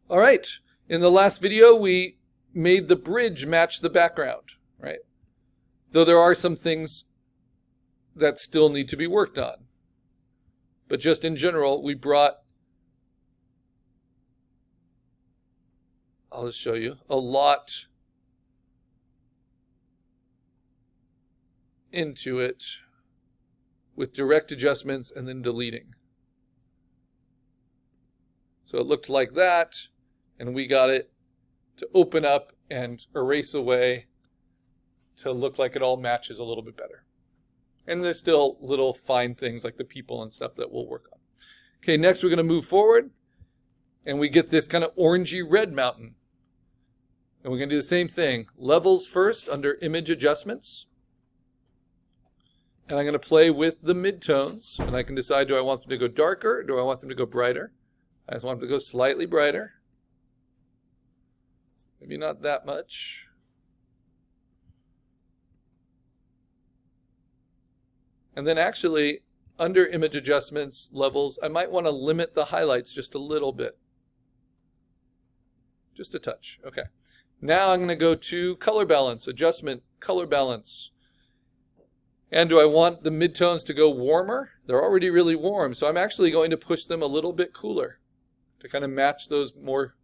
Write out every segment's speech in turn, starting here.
All right. In the last video, we made the bridge match the background, right? Though there are some things that still need to be worked on. But just in general, we brought, I'll just show you, a lot into it with direct adjustments and then deleting. So it looked like that, and we got it to open up and erase away to look like it all matches a little bit better. And there's still little fine things like the people and stuff that we'll work on. Okay, next we're going to move forward, and we get this kind of orangey red mountain. And we're going to do the same thing. Levels first under image adjustments. And I'm going to play with the midtones, and I can decide, do I want them to go darker or do I want them to go brighter? I just want them to go slightly brighter. Maybe not that much. And then actually, under image adjustments levels, I might want to limit the highlights just a little bit. Just a touch. Okay. Now I'm going to go to color balance, adjustment, color balance. And do I want the midtones to go warmer? They're already really warm, so I'm actually going to push them a little bit cooler to kind of match those more,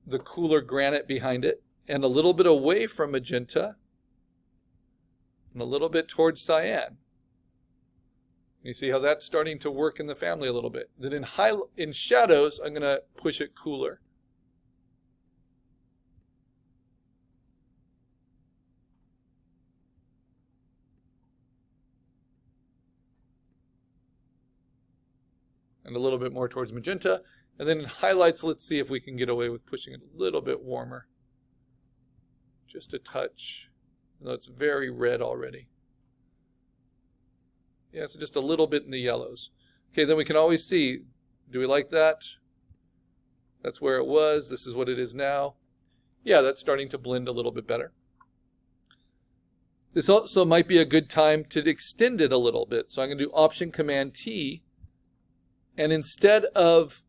the cooler granite behind it, and a little bit away from magenta, and a little bit towards cyan. You see how that's starting to work in the family a little bit. Then in shadows, I'm going to push it cooler. And a little bit more towards magenta. And then in highlights, let's see if we can get away with pushing it a little bit warmer. Just a touch. Though it's very red already. Yeah, so just a little bit in the yellows. Okay, then we can always see, do we like that? That's where it was. This is what it is now. Yeah, that's starting to blend a little bit better. This also might be a good time to extend it a little bit. So I'm going to do Option-Command-T. And instead of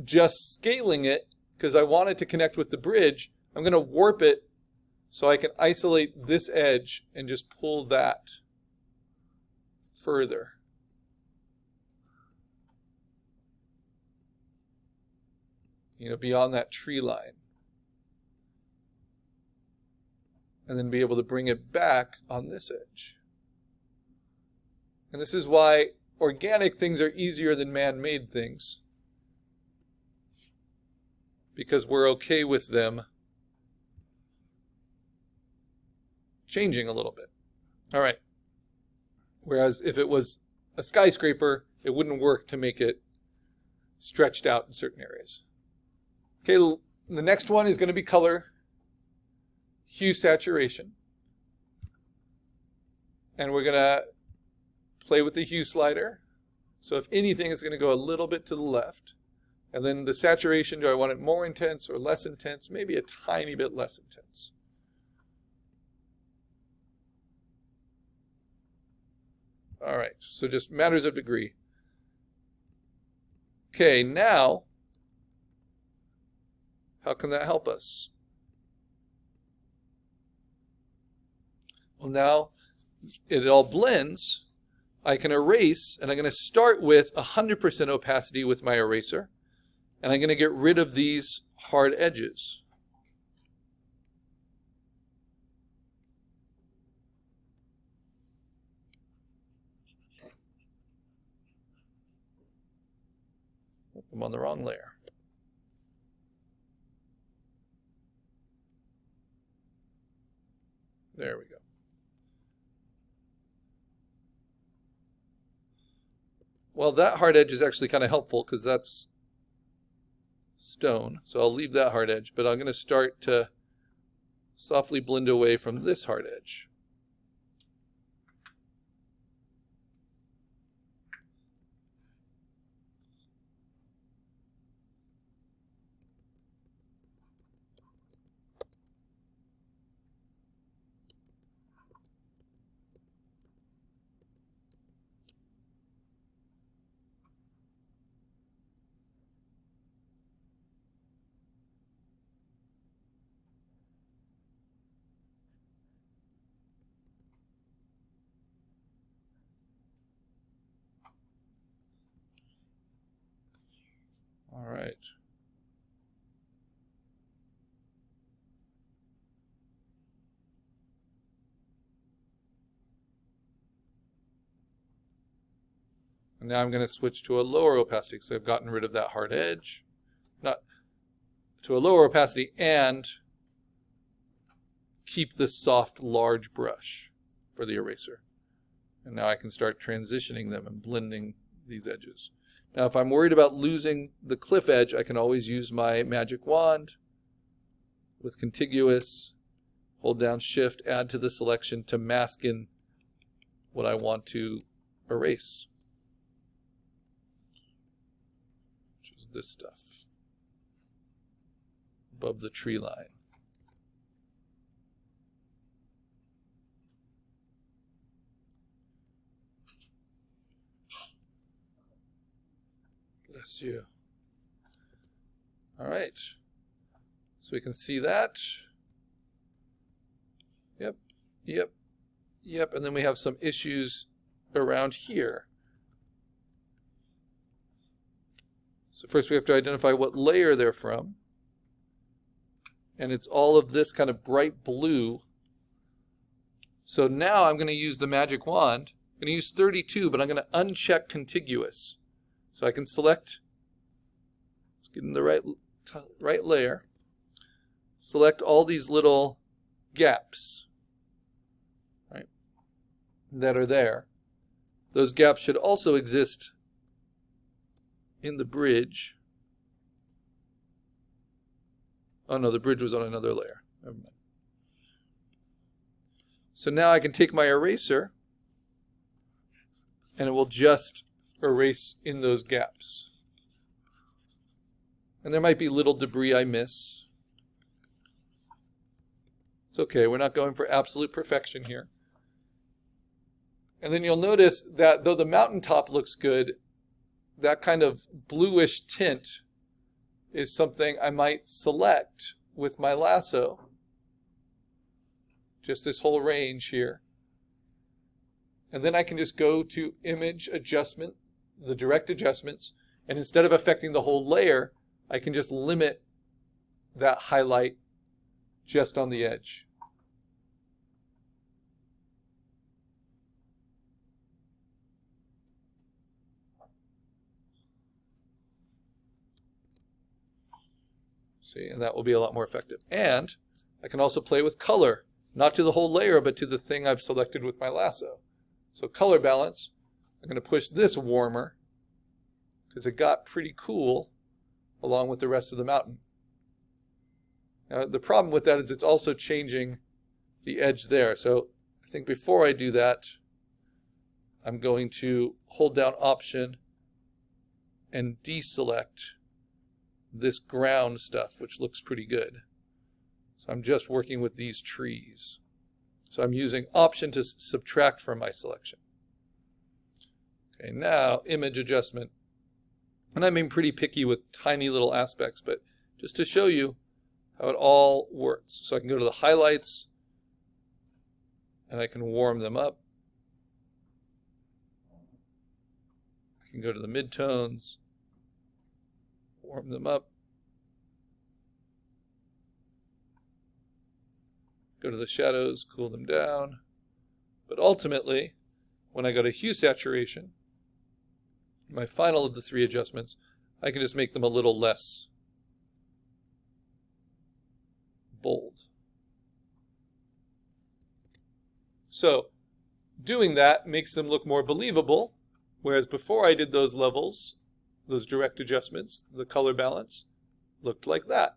just scaling it, because I want it to connect with the bridge, I'm going to warp it so I can isolate this edge and just pull that further. You know, beyond that tree line. And then be able to bring it back on this edge. And this is why organic things are easier than man-made things, because we're okay with them changing a little bit. All right. Whereas if it was a skyscraper, it wouldn't work to make it stretched out in certain areas. Okay, the next one is going to be color, hue, saturation. And we're going to play with the hue slider. So if anything, it's going to go a little bit to the left. And then the saturation, do I want it more intense or less intense? Maybe a tiny bit less intense. All right, so just matters of degree. Okay, now, how can that help us? Well, now it all blends. I can erase, and I'm going to start with 100% opacity with my eraser, and I'm going to get rid of these hard edges. I'm on the wrong layer. There we go. Well, that hard edge is actually kind of helpful because that's stone. So I'll leave that hard edge, but I'm going to start to softly blend away from this hard edge. All right. And now I'm going to switch to a lower opacity because I've gotten rid of that hard edge. Not to a lower opacity and keep this soft, large brush for the eraser. And now I can start transitioning them and blending these edges. Now, if I'm worried about losing the cliff edge, I can always use my magic wand with contiguous, hold down Shift, add to the selection to mask in what I want to erase, which is this stuff above the tree line. Bless you. All right. So we can see that. Yep, yep, yep. And then we have some issues around here. So first we have to identify what layer they're from. And it's all of this kind of bright blue. So now I'm going to use the magic wand. I'm going to use 32, but I'm going to uncheck contiguous. So I can select, let's get in the right layer, select all these little gaps, right, that are there. Those gaps should also exist in the bridge. Oh no, the bridge was on another layer. Never mind. So now I can take my eraser and it will just erase in those gaps. And there might be little debris I miss. It's okay, we're not going for absolute perfection here. And then you'll notice that though the mountaintop looks good, that kind of bluish tint is something I might select with my lasso. Just this whole range here. And then I can just go to Image Adjustment, the direct adjustments, and instead of affecting the whole layer, I can just limit that highlight just on the edge. See, and that will be a lot more effective. And I can also play with color, not to the whole layer, but to the thing I've selected with my lasso. So color balance, I'm going to push this warmer because it got pretty cool along with the rest of the mountain. Now, the problem with that is it's also changing the edge there. So I think before I do that, I'm going to hold down Option and deselect this ground stuff, which looks pretty good. So I'm just working with these trees. So I'm using Option to subtract from my selection. Okay, now image adjustment. And I'm being pretty picky with tiny little aspects, but just to show you how it all works. So I can go to the highlights and I can warm them up. I can go to the midtones, warm them up. Go to the shadows, cool them down. But ultimately, when I go to hue saturation, my final of the three adjustments, I can just make them a little less bold. So doing that makes them look more believable, whereas before I did those levels, those direct adjustments, the color balance looked like that.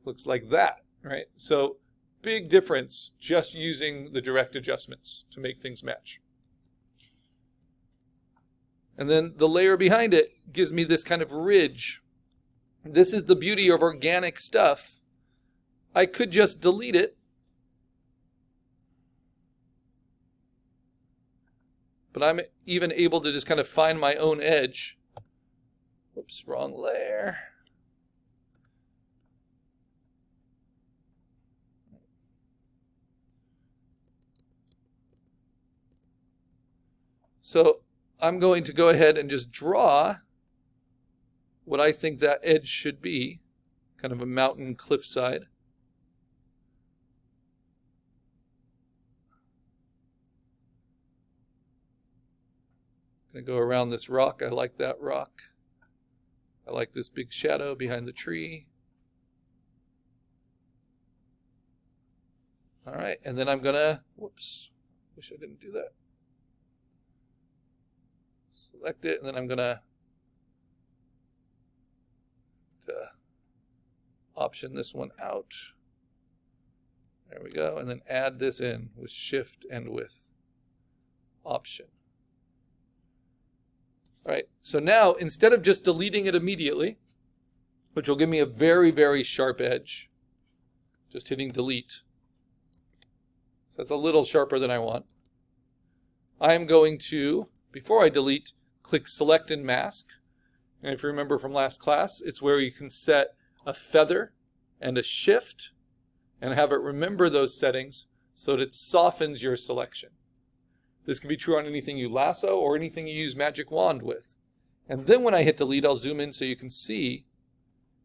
Looks like that, right? So big difference just using the direct adjustments to make things match. And then the layer behind it gives me this kind of ridge. This is the beauty of organic stuff. I could just delete it, but I'm even able to just kind of find my own edge. Whoops, wrong layer. So I'm going to go ahead and just draw what I think that edge should be, kind of a mountain cliffside. Going to go around this rock. I like that rock. I like this big shadow behind the tree. All right, and then I'm going to, whoops, wish I didn't do that. Select it, and then I'm going to option this one out. There we go, and then add this in with Shift and with Option. All right, so now instead of just deleting it immediately, which will give me a very, very sharp edge, just hitting delete. So that's a little sharper than I want. I'm going to, before I delete, click Select and Mask. And if you remember from last class, it's where you can set a feather and a shift and have it remember those settings so that it softens your selection. This can be true on anything you lasso or anything you use Magic Wand with. And then when I hit delete, I'll zoom in so you can see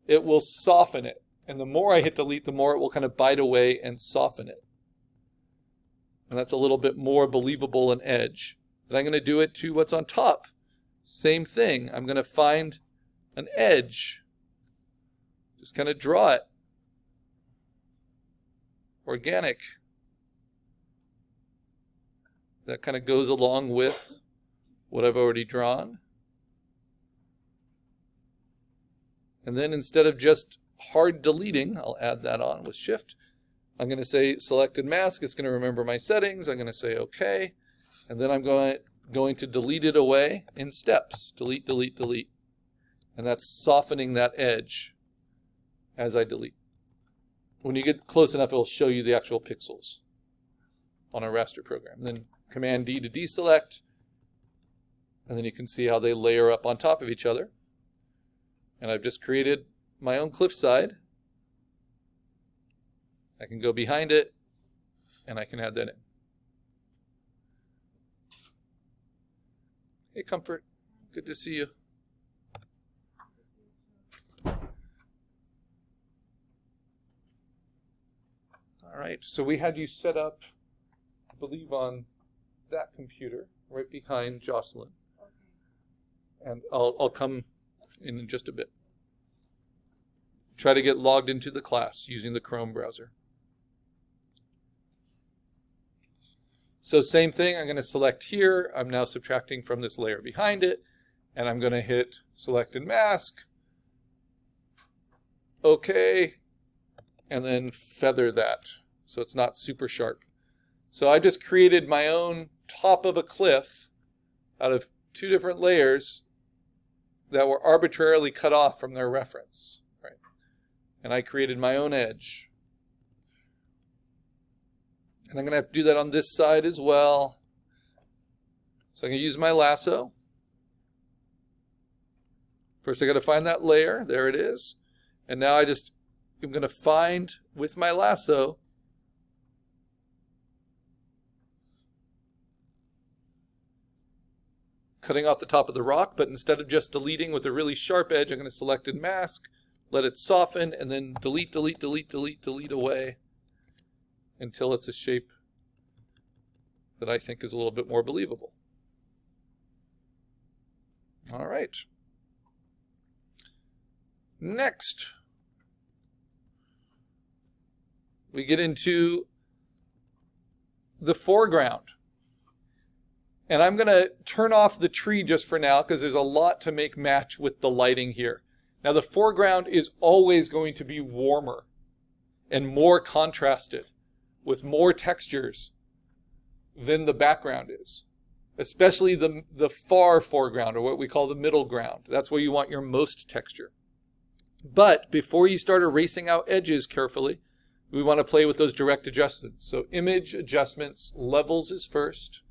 it will soften it. And the more I hit delete, the more it will kind of bite away and soften it. And that's a little bit more believable an edge. Then I'm going to do it to what's on top. Same thing. I'm going to find an edge. Just kind of draw it. Organic. That kind of goes along with what I've already drawn. And then instead of just hard deleting, I'll add that on with Shift. I'm going to say Select and Mask. It's going to remember my settings. I'm going to say OK. And then I'm going to delete it away in steps. Delete, delete, delete. And that's softening that edge as I delete. When you get close enough, it'll show you the actual pixels on a raster program. And then Command D to deselect. And then you can see how they layer up on top of each other. And I've just created my own cliffside. I can go behind it, and I can add that in. Hey, Comfort. Good to see you. All right, so we had you set up, I believe, on that computer right behind Jocelyn. Okay. And I'll come in just a bit. Try to get logged into the class using the Chrome browser. So same thing, I'm going to select here. I'm now subtracting from this layer behind it. And I'm going to hit Select and Mask. OK. And then feather that so it's not super sharp. So I just created my own top of a cliff out of two different layers that were arbitrarily cut off from their reference. Right? And I created my own edge. And I'm going to have to do that on this side as well. So I'm going to use my lasso. First I got to find that layer. There it is. And now I'm going to find with my lasso cutting off the top of the rock, but instead of just deleting with a really sharp edge, I'm going to select and mask, let it soften, and then delete, delete, delete, delete, delete away until it's a shape that I think is a little bit more believable. All right. Next, we get into the foreground. And I'm going to turn off the tree just for now because there's a lot to make match with the lighting here. Now the foreground is always going to be warmer and more contrasted with more textures than the background is. Especially the far foreground, or what we call the middle ground. That's where you want your most texture. But before you start erasing out edges carefully, we want to play with those direct adjustments. So image adjustments, levels is first.